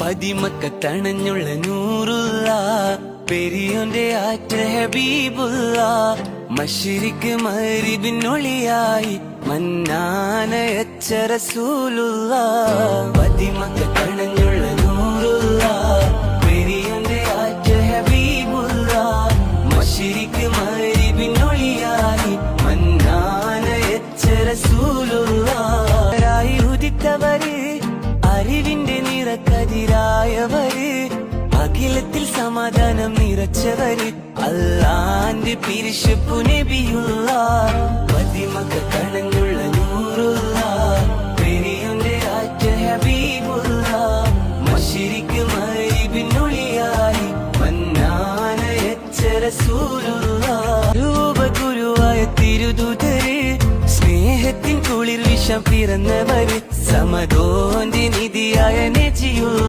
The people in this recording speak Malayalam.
പതിമക്കത്തണഞ്ഞുള്ള നൂറുള്ള പെരിയോന്റെ ആറ്റ ഹബീബുള്ള മശ്രിക്ക് മഗ്രിബിനൊളിയായി മന്നാനയച്ച റസൂലുള്ള പതിമക്കത്തണഞ്ഞുള്ള നൂറുള്ള പെരിയോന്റെ ആറ്റ ഹബീബുള്ള മശ്രിക്ക് മഗ്രിബിനൊളിയായി മന്നാനയച്ച റസൂലുള്ള ഉദിത്തവര് അറിവിന്റെ നിറക്കതിരായവര് അഖിലത്തിൽ സമാധാനം നിറച്ചവര് അല്ലാന്റെ പിരിശപ്പു നബിയുള്ള പതിമക്ക കണഞ്ഞുള്ള നൂറുള്ള പെരിയോന്റെ ആറ്റ ഹബീബുള്ള മശ്രിക്ക് മഗ്രിബിനൊളിയായി മന്നാനയച്ച റസൂലുള്ള രൂപഗുരുവായ തിരുദൂതര് സ്നേഹത്തിൻ കുളിർ വിഷം പിറന്നവര് സമദോന്റെ നിധിയായ നജിയുള്ള